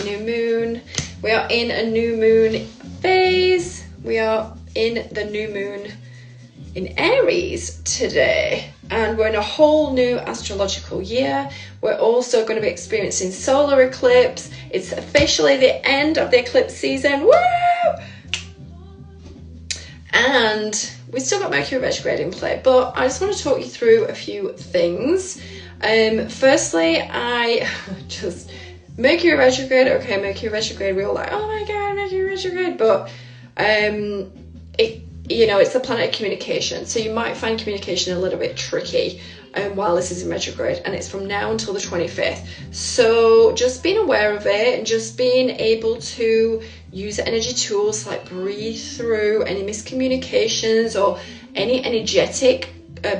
new moon. We are in a new moon phase. We are in the new moon in Aries today, and we're in a whole new astrological year. We're also going to be experiencing solar eclipse. It's officially the end of the eclipse season. Woo! And we've still got Mercury retrograde in play, but I just want to talk you through a few things. Firstly, Mercury retrograde, okay, Mercury retrograde, we're all like, oh my god, Mercury retrograde, but it's the planet of communication, so you might find communication a little bit tricky while this is in retrograde, and it's from now until the 25th. So just being aware of it and just being able to use energy tools like breathe through any miscommunications or any energetic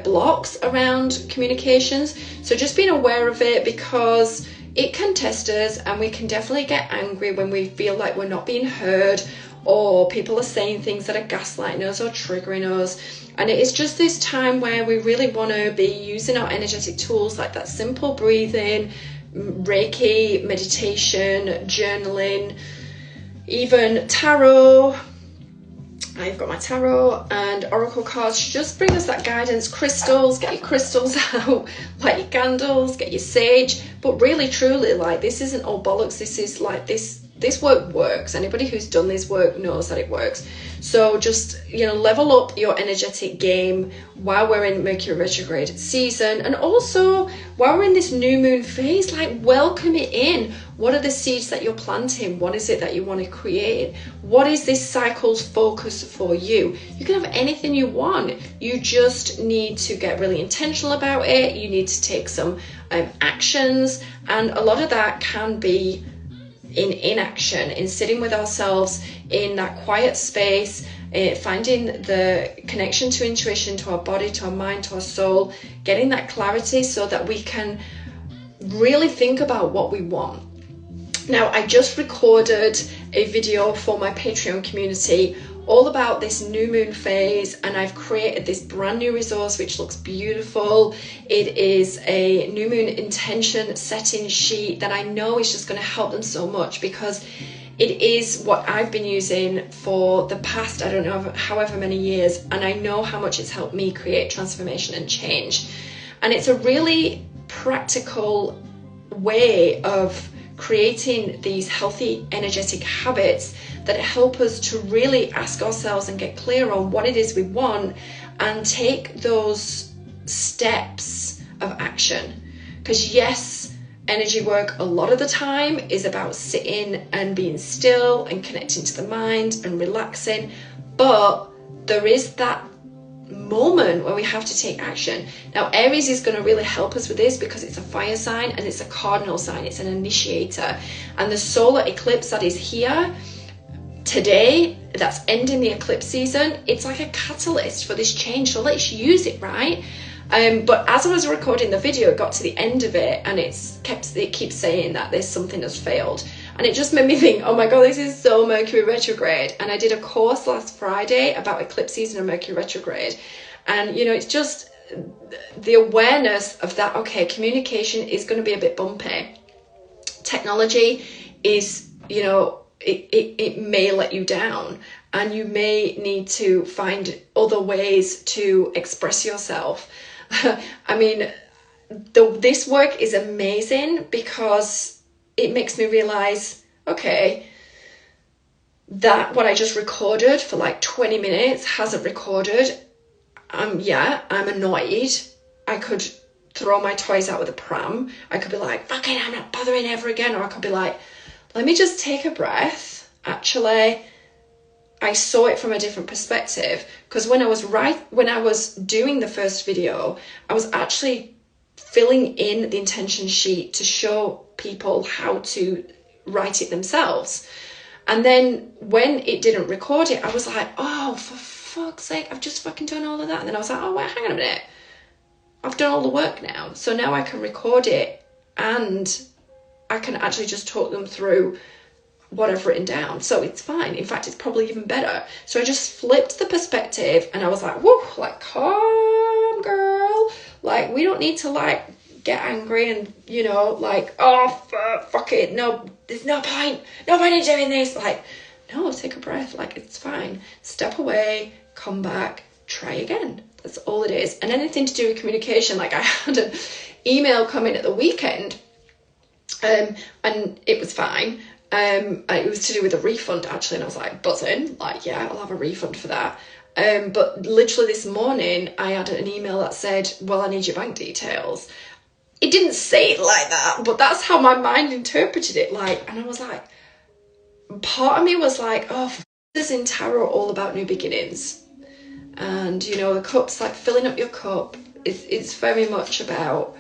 blocks around communications. So just being aware of it, because it can test us, and we can definitely get angry when we feel like we're not being heard, or people are saying things that are gaslighting us or triggering us. And it is just this time where we really want to be using our energetic tools like that simple breathing, Reiki, meditation, journaling, even tarot. I've got my tarot and oracle cards. Just bring us that guidance. Crystals, get your crystals out, light your candles, get your sage. But really, truly, like, this isn't all bollocks. This is like, this work works. Anybody who's done this work knows that it works. So just, level up your energetic game while we're in Mercury retrograde season. And also, while we're in this new moon phase, like, welcome it in. What are the seeds that you're planting? What is it that you want to create? What is this cycle's focus for you? You can have anything you want. You just need to get really intentional about it. You need to take some actions. And a lot of that can be in inaction, in sitting with ourselves in that quiet space, finding the connection to intuition, to our body, to our mind, to our soul, getting that clarity so that we can really think about what we want. Now, I just recorded a video for my Patreon community all about this new moon phase, and I've created this brand new resource which looks beautiful. It is a new moon intention setting sheet that I know is just going to help them so much, because it is what I've been using for the past, I don't know, however many years, and I know how much it's helped me create transformation and change. And it's a really practical way of creating these healthy energetic habits that help us to really ask ourselves and get clear on what it is we want and take those steps of action. Because yes, energy work a lot of the time is about sitting and being still and connecting to the mind and relaxing, but there is that moment where we have to take action. Now, Aries is going to really help us with this because it's a fire sign and it's a cardinal sign, it's an initiator, and the solar eclipse that is here today, that's ending the eclipse season, it's like a catalyst for this change. So let's use it, right? But as I was recording the video, it got to the end of it, and it keeps saying that there's something has failed, and it just made me think, oh my god, this is so Mercury retrograde. And I did a course last Friday about eclipse season and Mercury retrograde, and it's just the awareness of that. Okay, communication is going to be a bit bumpy. Technology is, it may let you down, and you may need to find other ways to express yourself. I mean, this work is amazing because it makes me realize, okay, that what I just recorded for like 20 minutes hasn't recorded. I'm annoyed. I could throw my toys out with a pram. I could be like, fuck it, I'm not bothering ever again. Or I could be like, let me just take a breath. Actually, I saw it from a different perspective, because when I was doing the first video, I was actually filling in the intention sheet to show people how to write it themselves. And then when it didn't record it, I was like, oh, for fuck's sake, I've just fucking done all of that. And then I was like, oh, wait, hang on a minute. I've done all the work now. So now I can record it and I can actually just talk them through what I've written down. So it's fine. In fact, it's probably even better. So I just flipped the perspective and I was like, whoa, like, calm, girl. Like, we don't need to like get angry and, you know, like, oh, fuck it, no, there's no point in doing this. Like, no, take a breath, like, it's fine. Step away, come back, try again. That's all it is. And anything to do with communication, like I had an email come in at the weekend, and it was fine. It was to do with a refund, actually, and I was like, buzzing, like, yeah, I'll have a refund for that. But literally this morning, I had an email that said, well, I need your bank details. It didn't say it like that, but that's how my mind interpreted it. Like, and I was like, part of me was like, oh, this in tarot all about new beginnings. And, you know, the cup's like filling up your cup. It's very much about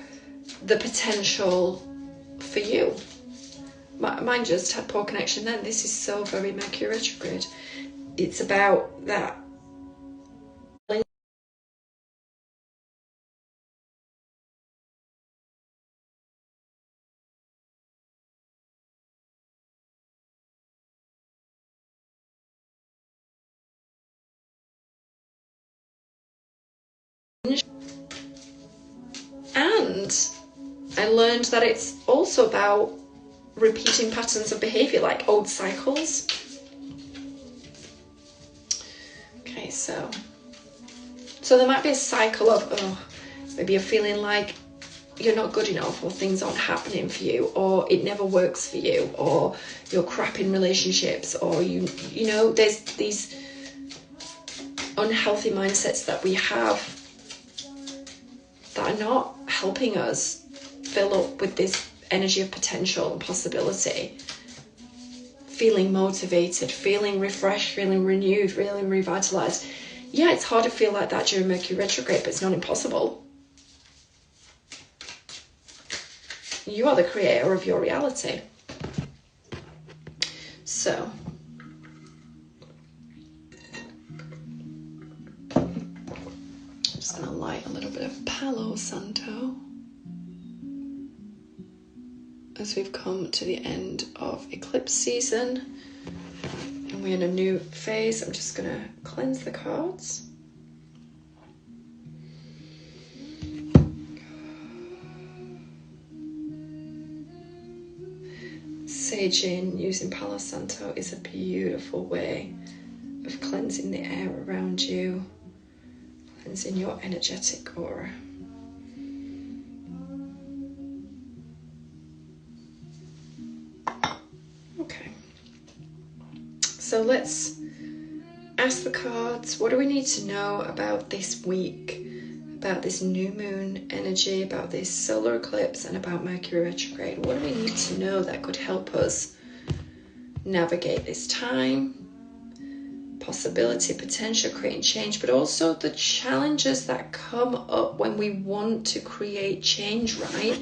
the potential for you. Mine just had poor connection then. This is so very Mercury retrograde. It's about that. And I learned that it's also about repeating patterns of behavior, like old cycles. Okay, so there might be a cycle of, oh, maybe you're feeling like you're not good enough, or things aren't happening for you, or it never works for you, or you're crap in relationships, or you know, there's these unhealthy mindsets that we have that are not helping us fill up with this energy of potential and possibility, feeling motivated, feeling refreshed, feeling renewed, feeling revitalized. Yeah, it's hard to feel like that during Mercury retrograde, but it's not impossible. You are the creator of your reality. So I'm just going to light a little bit of Palo Santo as we've come to the end of eclipse season and we're in a new phase. I'm just going to cleanse the cards. Saging using Palo Santo is a beautiful way of cleansing the air around you, cleansing your energetic aura. Okay, so let's ask the cards, what do we need to know about this week, about this new moon energy, about this solar eclipse, and about Mercury retrograde? What do we need to know that could help us navigate this time? Possibility, potential, creating change, but also the challenges that come up when we want to create change, right?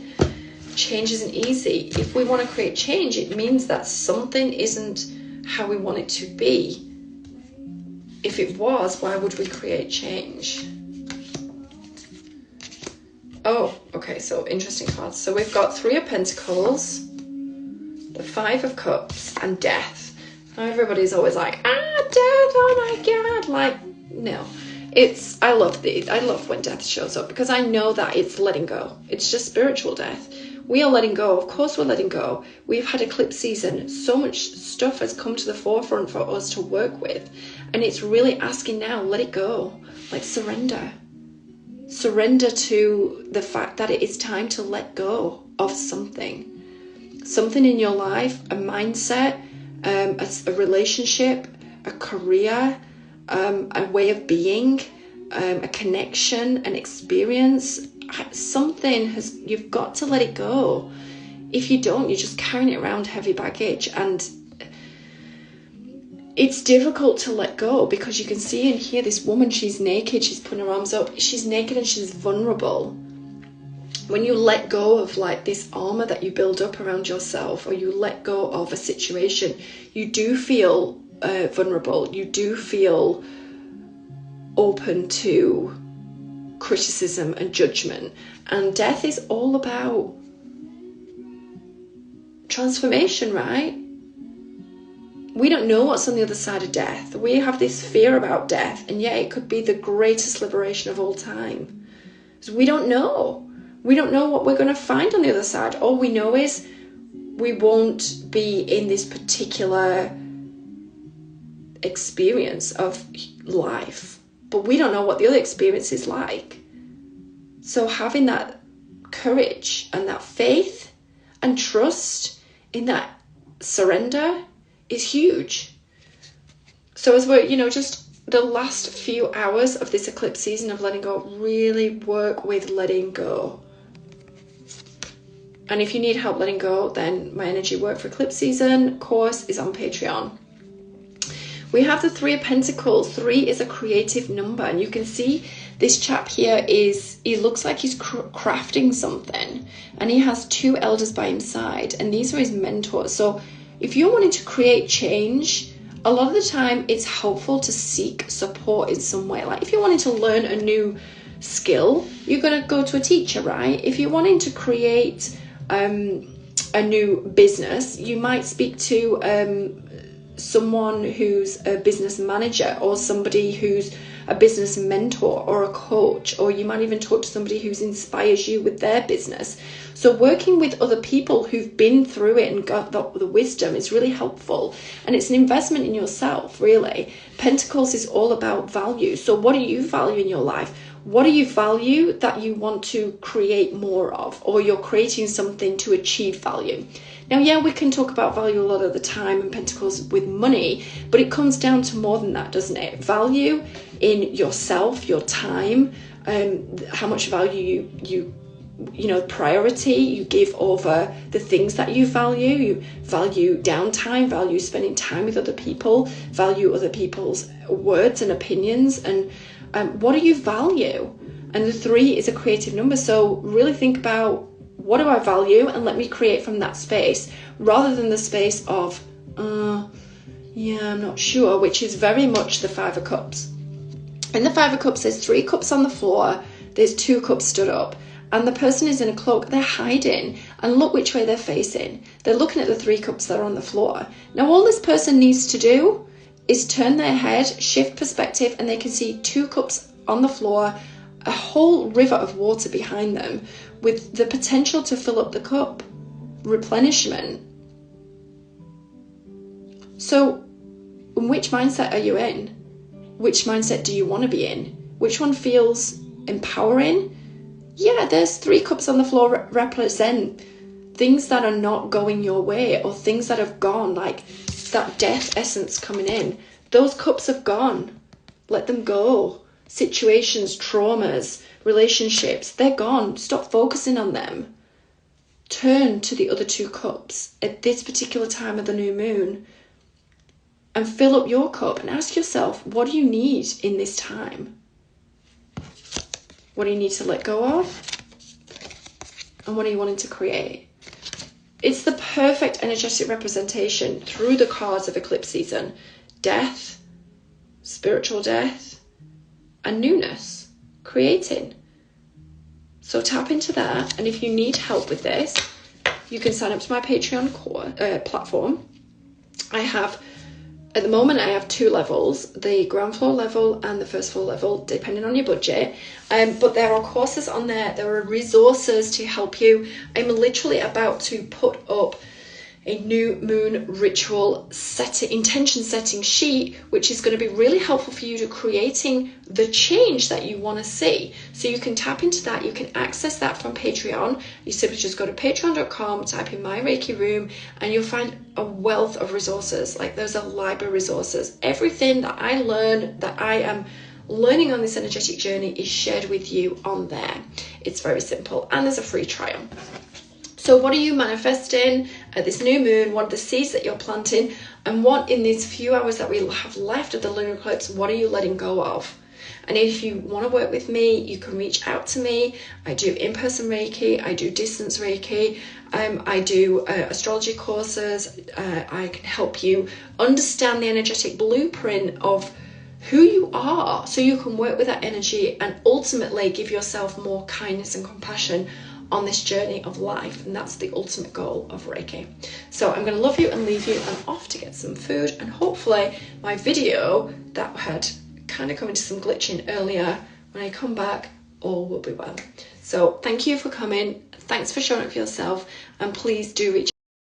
Change isn't easy. If we want to create change, it means that something isn't how we want it to be. If it was, why would we create change? Oh, okay, so interesting cards. So we've got Three of Pentacles, the Five of Cups, and Death. Now everybody's always like, death, oh my God. Like, no. I love when death shows up, because I know that it's letting go. It's just spiritual death. We are letting go. Of course we're letting go. We've had eclipse season. So much stuff has come to the forefront for us to work with. And it's really asking now, let it go. Like, surrender. Surrender to the fact that it is time to let go of something. Something in your life, a mindset, a relationship, a career, a way of being, a connection, an experience. Something you've got to let it go. If you don't, you're just carrying it around heavy baggage, and it's difficult to let go, because you can see and hear this woman, she's naked, she's putting her arms up, she's naked and she's vulnerable. When you let go of like this armor that you build up around yourself, or you let go of a situation, you do feel vulnerable, you do feel open to criticism and judgment. And death is all about transformation, right? We don't know what's on the other side of death. We have this fear about death, and yet it could be the greatest liberation of all time. So we don't know. We don't know what we're going to find on the other side. All we know is we won't be in this particular experience of life, but we don't know what the other experience is like. So having that courage and that faith and trust in that surrender is huge. So as we're, just the last few hours of this eclipse season of letting go, really work with letting go. And if you need help letting go, then my energy work for eclipse season course is on Patreon. We have the 3 of Pentacles. 3 is a creative number, and you can see this chap here he looks like he's crafting something, and he has 2 elders by his side, and these are his mentors. So if you're wanting to create change, a lot of the time it's helpful to seek support in some way. Like if you're wanting to learn a new skill, you're going to go to a teacher, right? If you're wanting to create a new business, you might speak to someone who's a business manager, or somebody who's a business mentor or a coach, or you might even talk to somebody who inspires you with their business. So working with other people who've been through it and got the wisdom is really helpful, and it's an investment in yourself, really. Pentacles is all about value. So what do you value in your life? What do you value that you want to create more of, or you're creating something to achieve value? Now, yeah, we can talk about value a lot of the time in Pentacles with money, but it comes down to more than that, doesn't it? Value in yourself, your time, how much value you priority you give over the things that you value. You value downtime, value spending time with other people, value other people's words and opinions, and what do you value? And the 3 is a creative number, so really think about, what do I value, and let me create from that space, rather than the space of I'm not sure, which is very much the 5 of Cups. In the 5 of Cups, there's 3 cups on the floor, there's 2 cups stood up, and the person is in a cloak. They're hiding, and look which way they're facing. They're looking at the 3 cups that are on the floor. Now all this person needs to do is turn their head, shift perspective, and they can see 2 cups on the floor, a whole river of water behind them, with the potential to fill up the cup, replenishment. So which mindset are you in? Which mindset do you want to be in? Which one feels empowering? Yeah, there's 3 cups on the floor represent things that are not going your way, or things that have gone, like that death essence coming in. Those cups have gone. Let them go. Situations, traumas, relationships, they're gone. Stop focusing on them. Turn to the other 2 cups at this particular time of the new moon and fill up your cup, and ask yourself, what do you need in this time? What do you need to let go of? And what are you wanting to create? It's the perfect energetic representation through the cards of eclipse season. Death, spiritual death, and newness, creating. So tap into that, and if you need help with this, you can sign up to my Patreon platform. At the moment, I have 2 levels, the ground floor level and the first floor level, depending on your budget. But there are courses on there. There are resources to help you. I'm literally about to put up a new moon ritual intention setting sheet, which is going to be really helpful for you to creating the change that you want to see. So you can tap into that. You can access that from Patreon. You simply just go to patreon.com, type in My Reiki Room, and you'll find a wealth of resources. Like there's a library of resources. Everything that I learn, that I am learning on this energetic journey, is shared with you on there. It's very simple, and there's a free trial. So what are you manifesting at this new moon? What are the seeds that you're planting? And what, in these few hours that we have left of the lunar eclipse, what are you letting go of? And if you want to work with me, you can reach out to me. I do in-person Reiki. I do distance Reiki. I do astrology courses. I can help you understand the energetic blueprint of who you are, so you can work with that energy and ultimately give yourself more kindness and compassion on this journey of life. And that's the ultimate goal of Reiki. So I'm going to love you and leave you. I'm off to get some food, and hopefully my video that had kind of come into some glitching earlier, when I come back, all will be well. So thank you for coming. Thanks for showing up for yourself, and please do reach